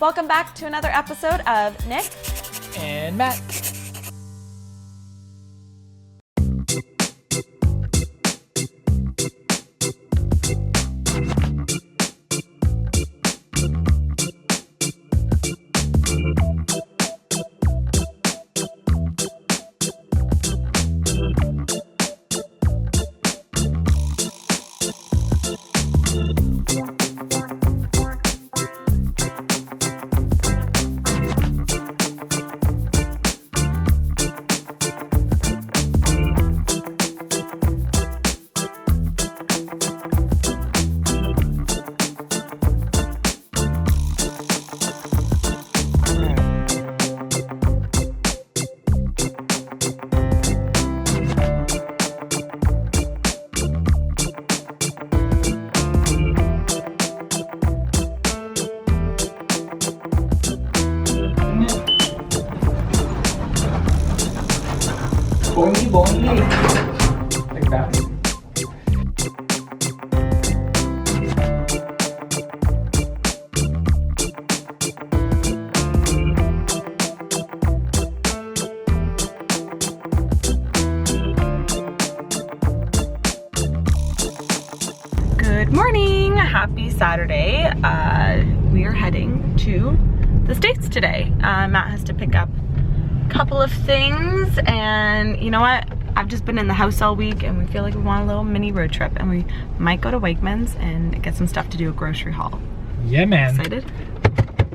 Welcome back to another episode of Nick and Matt. Bongi bongi. Like that. Good morning, happy Saturday. We are heading to the States today. Matt has to pick up a couple of things, and you know what? I've just been in the house all week and we feel like we want a little mini road trip, and we might go to Wegmans and get some stuff to do a grocery haul. Yeah, man. Excited?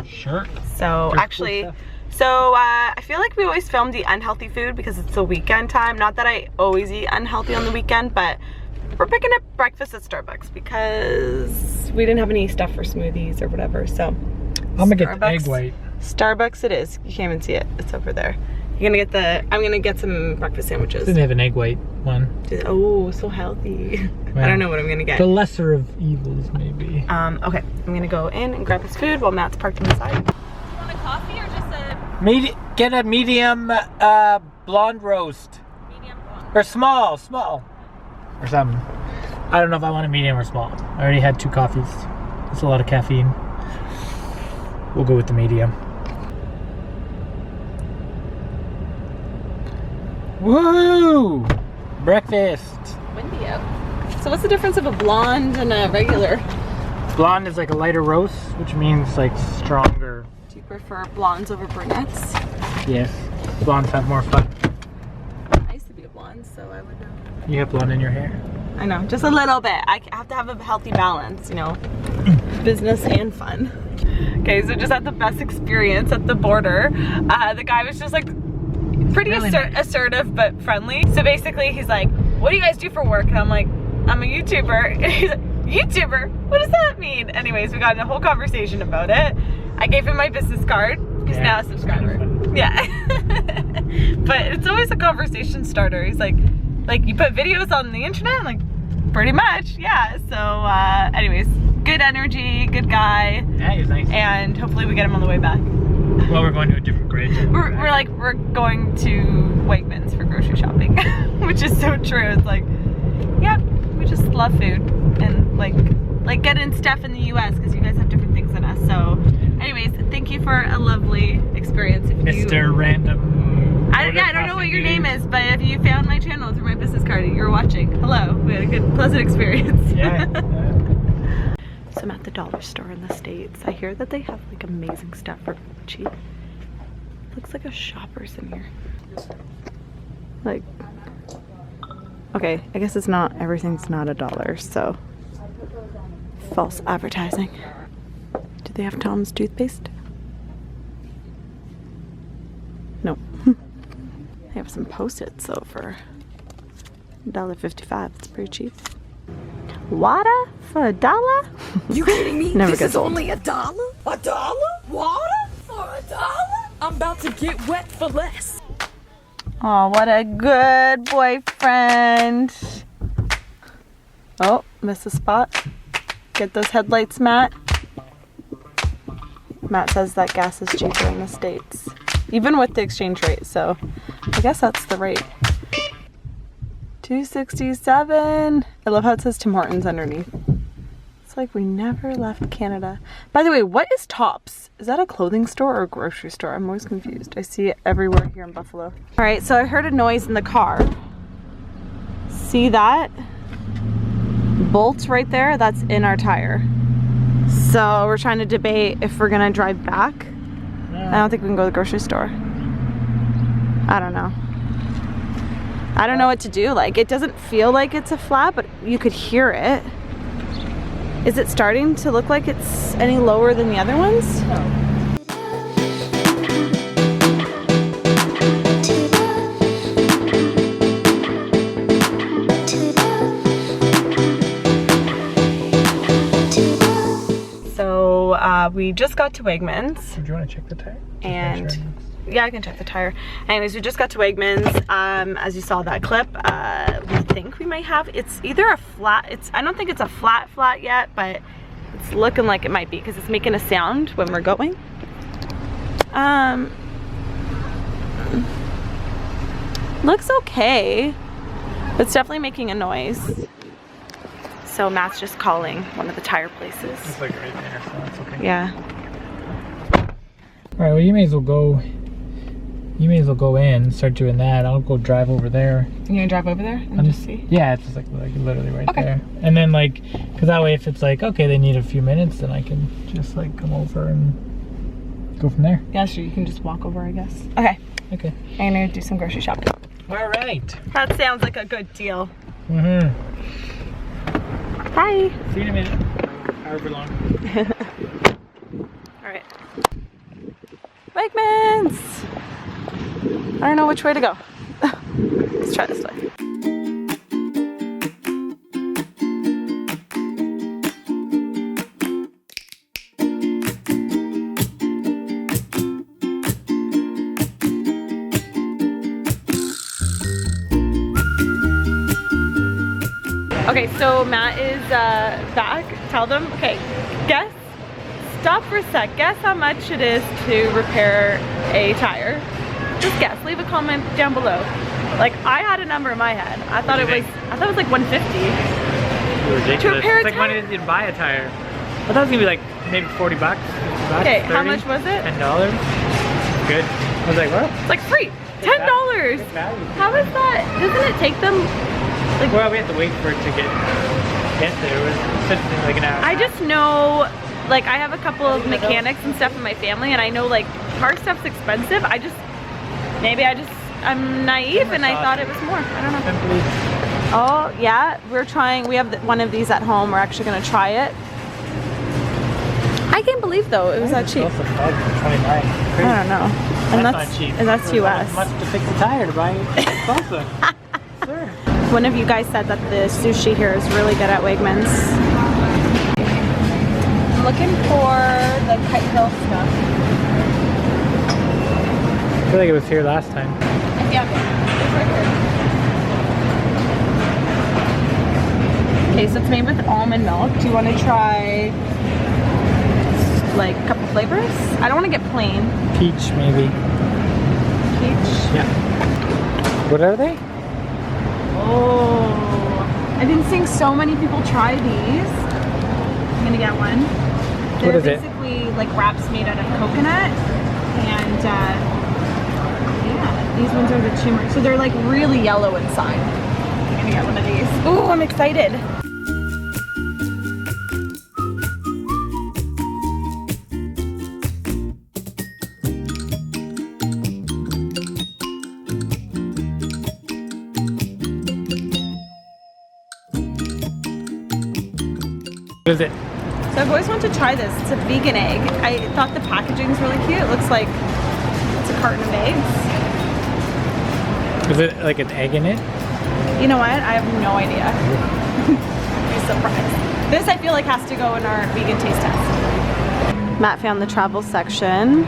Sure. So Pretty actually, cool I feel like we always film the unhealthy food because it's the weekend time. Not that I always eat unhealthy on the weekend, but we're picking up breakfast at Starbucks because we didn't have any stuff for smoothies or whatever. So I'm gonna get the egg white. Starbucks it is. You can't even see it. It's over there. You're gonna get I'm gonna get some breakfast sandwiches. Didn't have an egg white one. Oh, so healthy. Well, I don't know what I'm gonna get. The lesser of evils, maybe. Okay, I'm gonna go in and grab his food while Matt's parked inside. Do you want a coffee or just a Get a medium blonde roast. medium blonde? Or small. Or something. I don't know if I want a medium or small. I already had 2 coffees. That's a lot of caffeine. We'll go with the medium. Woo! Breakfast. Windy out. So what's the difference of a blonde and a regular? Blonde is like a lighter roast, which means like stronger. Do you prefer blondes over brunettes? Yes. Blondes have more fun. I used to be a blonde, so I would know. You have blonde in your hair? I know, just a little bit. I have to have a healthy balance, you know, business and fun. Okay, so just had the best experience at the border. The guy was just like pretty really assertive but friendly. So basically he's like, what do you guys do for work? And I'm like, I'm a YouTuber. And he's like, YouTuber? What does that mean? Anyways, we got in a whole conversation about it. I gave him my business card. He's now a subscriber. Yeah. But it's always a conversation starter. He's like you put videos on the internet? I'm like, pretty much, yeah. So anyways, good energy, good guy. Yeah, he's nice. And hopefully we get him on the way back. Well, we're going to a different grade. We're going to Wegmans for grocery shopping, which is so true. It's like, yeah, we just love food and like getting stuff in the US because you guys have different things than us. So anyways, thank you for a lovely experience. Mr. Random. I don't know what your name is, but if you found my channel through my business card and you're watching, hello. We had a good, pleasant experience. Yeah. So I'm at the dollar store in the States. I hear that they have like amazing stuff for cheap. Looks like a Shoppers in here. Like, okay, I guess it's not, everything's not $1, so false advertising. Do they have Tom's toothpaste? No. They have some Post-its though for $1.55. It's pretty cheap. Water for $1? You kidding me? Never This gets is old. only $1? $1? Water for $1? I'm about to get wet for less. Oh, what a good boyfriend. Oh, missed a spot. Get those headlights, Matt. Matt says that gas is cheaper in the States, even with the exchange rate, so I guess that's the rate. $2.67. I love how it says Tim Hortons underneath. It's like we never left Canada. By the way, what is Tops? Is that a clothing store or a grocery store? I'm always confused. I see it everywhere here in Buffalo. All right, so I heard a noise in the car. See that? Bolt right there, that's in our tire. So we're trying to debate if we're gonna drive back. I don't think we can go to the grocery store. I don't know. I don't know what to do. Like, it doesn't feel like it's a flat, but you could hear it. Is it starting to look like it's any lower than the other ones? No. We just got to Wegmans. Do you want to check the tire? And yeah, I can check the tire. Anyways, we just got to Wegmans. As you saw that clip, we think we might have, it's either a flat, I don't think it's a flat yet, but it's looking like it might be because it's making a sound when we're going. Looks okay. It's definitely making a noise. So Matt's just calling one of the tire places. It's like right there, so that's okay. Yeah. Alright, well you may as well go in and start doing that. I'll go drive over there. You gonna drive over there and just see? Yeah, it's just like literally right there. And then like, cause that way if it's like, okay, they need a few minutes, then I can just like come over and go from there. Yeah, sure, you can just walk over, I guess. Okay. Okay. I'm gonna do some grocery shopping. Alright. That sounds like a good deal. Mm-hmm. Bye. See you in a minute. However long. Alright. Wegmans! I don't know which way to go. Let's try this way. Okay, so Matt is back. Tell them, okay, guess, stop for a sec. Guess how much it is to repair a tire. Just guess, leave a comment down below. Like, I had a number in my head. I thought it was like $150. Ridiculous. To repair a it's like tire? money to buy a tire. I thought it was gonna be like maybe 40 bucks, 50 bucks, Okay, 30, how much was it? $10. Good. I was like, well, It's like free, $10. good value. How is that? Doesn't it take them? Like, Well, we have to wait for it to get there. It was such like an hour. I just know, like, I have a couple of mechanics and stuff in my family, and I know like car stuff's expensive. I'm naive and I thought it was more. I don't know. Oh yeah, we're trying. We have one of these at home. We're actually gonna try it. I can't believe though it was that cheap. $29. I don't know. And That's not cheap. And that's US. Much to fix a tire to buy salsa. Sure. One of you guys said that the sushi here is really good at Wegmans. I'm looking for the Kite Hill stuff. I feel like it was here last time. Yeah, it's right here. Okay, so it's made with almond milk. Do you want to try like a couple flavors? I don't want to get plain. Peach, maybe. Peach. Yeah. What are they? Oh, I've been seeing so many people try these. I'm gonna get one. What is it? They're basically like wraps made out of coconut, and yeah, these ones are the turmeric. So they're like really yellow inside. I'm gonna get one of these. Ooh, I'm excited. What is it? So I've always wanted to try this. It's a vegan egg. I thought the packaging is really cute. It looks like it's a carton of eggs. Is it like an egg in it? You know what? I have no idea. Be surprised. This I feel like has to go in our vegan taste test. Matt found the travel section.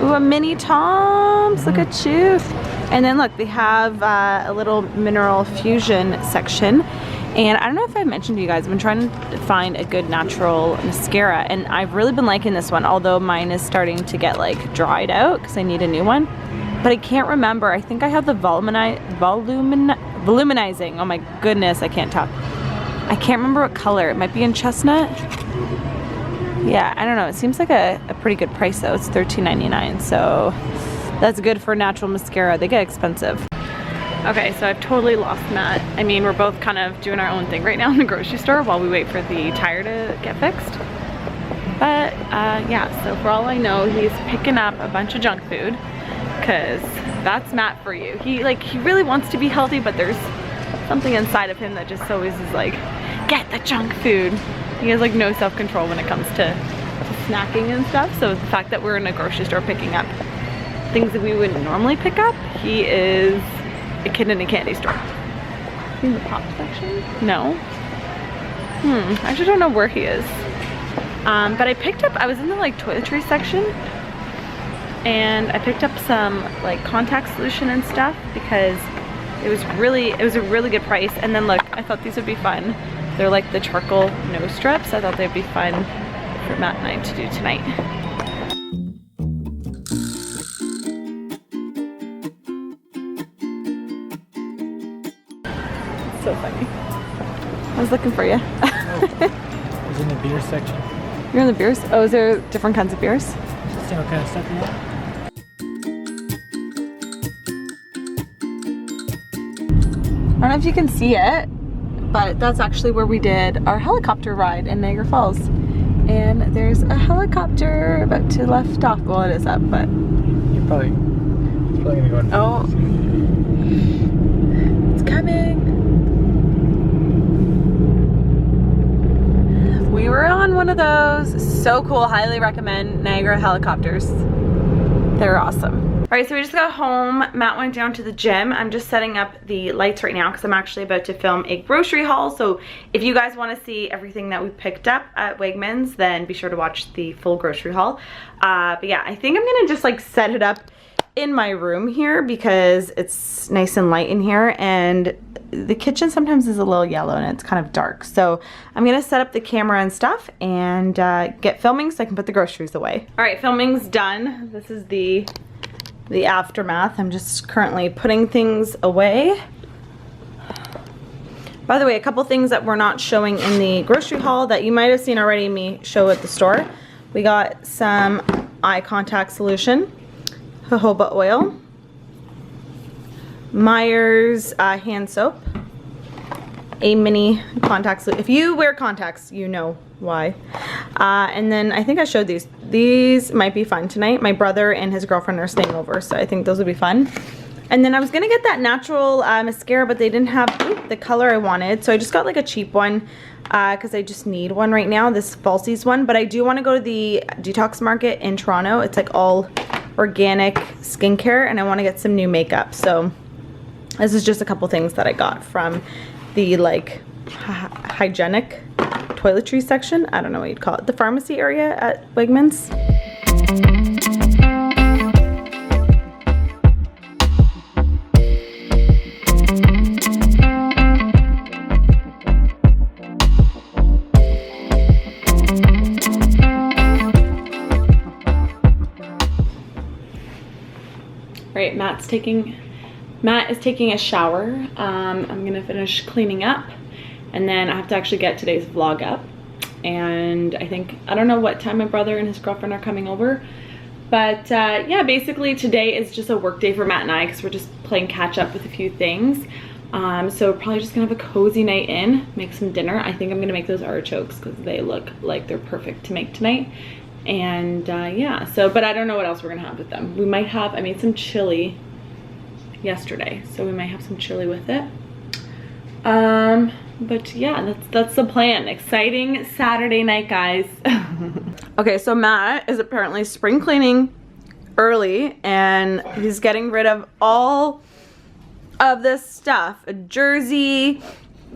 Ooh, a mini Tom's. Look at you. And then look, they have a little mineral fusion section. And I don't know if I mentioned to you guys, I've been trying to find a good natural mascara, and I've really been liking this one, although mine is starting to get like dried out because I need a new one. But I can't remember. I think I have the voluminizing. Oh my goodness, I can't talk. I can't remember what color. It might be in chestnut. Yeah, I don't know. It seems like a pretty good price though. It's $13.99, so that's good for natural mascara. They get expensive. Okay, so I've totally lost Matt. I mean, we're both kind of doing our own thing right now in the grocery store while we wait for the tire to get fixed. But yeah, so for all I know, he's picking up a bunch of junk food, because that's Matt for you. He really wants to be healthy, but there's something inside of him that just always is like, get the junk food. He has like no self-control when it comes to snacking and stuff. So the fact that we're in a grocery store picking up things that we wouldn't normally pick up, he is a kid in a candy store. In the pop section? No. I actually don't know where he is. But I was in the like toiletries section, and I picked up some like contact solution and stuff because it was a really good price. And then look, I thought these would be fun. They're like the charcoal nose strips. I thought they'd be fun for Matt and I to do tonight. So funny. I was looking for you. I was in the beer section. You're in the beers? Oh, is there different kinds of beers? Just see what kind of stuff you want. I don't know if you can see it, but that's actually where we did our helicopter ride in Niagara Falls. And there's a helicopter about to lift off. Well, it is up, but... It's probably gonna go in. Oh. It's coming. We were on one of those. So cool. Highly recommend Niagara helicopters. They're awesome. All right, so we just got home. Matt went down to the gym. I'm just setting up the lights right now because I'm actually about to film a grocery haul. So if you guys want to see everything that we picked up at Wegmans, then be sure to watch the full grocery haul. But yeah, I think I'm gonna just like set it up in my room here because it's nice and light in here, and the kitchen sometimes is a little yellow and it's kind of dark. So I'm gonna set up the camera and stuff and get filming so I can put the groceries away. All right, filming's done. This is the aftermath. I'm just currently putting things away. By the way, a couple things that we're not showing in the grocery haul that you might have seen already me show at the store. We got some eye contact solution, jojoba oil, Myers hand soap, a mini contact solution. If you wear contacts, you know why. And then I think I showed these. These might be fun tonight. My brother and his girlfriend are staying over, so I think those would be fun. And then I was gonna get that natural mascara, but they didn't have the color I wanted, so I just got like a cheap one because I just need one right now, this Falsies one. But I do want to go to the Detox Market in Toronto. It's like all organic skincare, and I want to get some new makeup. So this is just a couple things that I got from the like hygienic toiletries section. I don't know what you'd call it. The pharmacy area at Wegmans. All right, Matt is taking a shower. I'm gonna finish cleaning up, and then I have to actually get today's vlog up. And I don't know what time my brother and his girlfriend are coming over, but yeah, basically today is just a work day for Matt and I because we're just playing catch up with a few things. So probably just gonna have a cozy night in, make some dinner. I think I'm gonna make those artichokes because they look like they're perfect to make tonight. And yeah, so, but I don't know what else we're gonna have with them. We might have, I made some chili yesterday, so we might have some chili with it. But yeah, that's the plan. Exciting Saturday night, guys. Okay, so Matt is apparently spring cleaning early, and he's getting rid of all of this stuff. A jersey,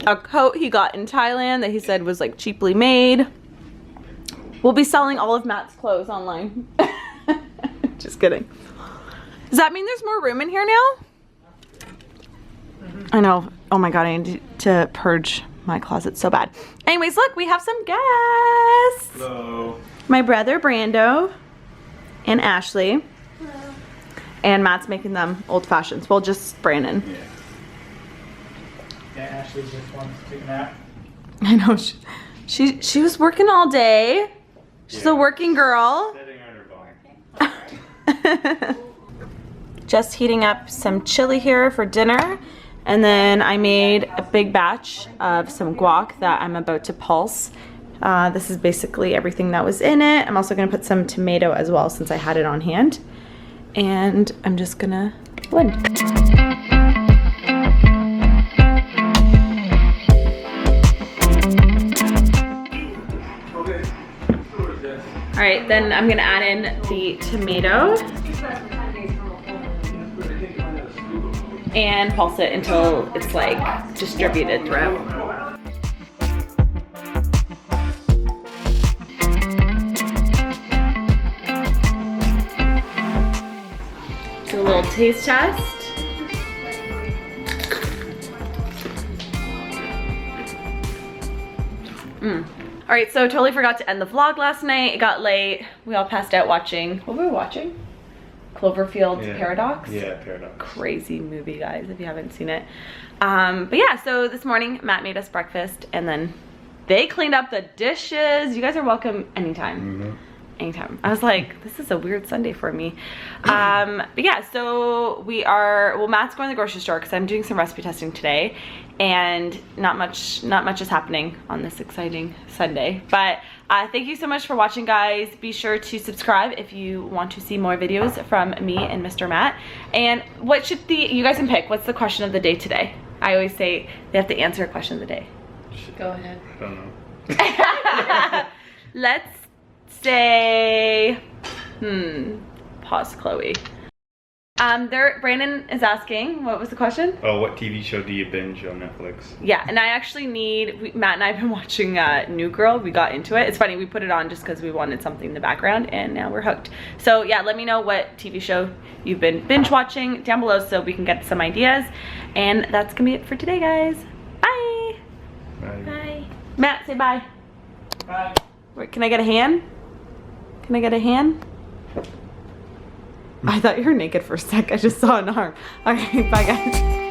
a coat he got in Thailand that he said was like cheaply made. We'll be selling all of Matt's clothes online. Just kidding. Does that mean there's more room in here now? I know. Oh my god, I need to purge my closet so bad. Anyways, look, we have some guests. Hello. My brother Brando and Ashley. Hello. And Matt's making them old fashions. Well, just Brandon. Yeah, Ashley just wants to take a nap. I know, she was working all day. She's a working girl. Just heating up some chili here for dinner. And then I made a big batch of some guac that I'm about to pulse. This is basically everything that was in it. I'm also gonna put some tomato as well since I had it on hand. And I'm just gonna blend. All right, then I'm gonna add in the tomato and pulse it until it's like distributed throughout. Do a little taste test. All right, so totally forgot to end the vlog last night. It got late. We all passed out watching, what were we watching? Cloverfield Paradox? Yeah, Paradox. Crazy movie, guys, if you haven't seen it. But yeah, so this morning, Matt made us breakfast and then they cleaned up the dishes. You guys are welcome anytime. Anytime. I was like, this is a weird Sunday for me. But yeah, so Matt's going to the grocery store because I'm doing some recipe testing today, and not much is happening on this exciting Sunday. But thank you so much for watching, guys. Be sure to subscribe if you want to see more videos from me and Mr. Matt. And what should you guys can pick? What's the question of the day today? I always say they have to answer a question of the day. Go ahead. I don't know. Let's say, pause, Chloe. Brandon is asking, what was the question? Oh, what TV show do you binge on Netflix? Yeah, and I actually Matt and I have been watching New Girl. We got into it. It's funny, we put it on just because we wanted something in the background, and now we're hooked. So yeah, let me know what TV show you've been binge watching down below so we can get some ideas. And that's gonna be it for today, guys. Bye. Bye. Bye. Matt, say bye. Bye. Wait, can I get a hand? Can I get a hand? I thought you were naked for a sec. I just saw an arm. Okay, bye guys.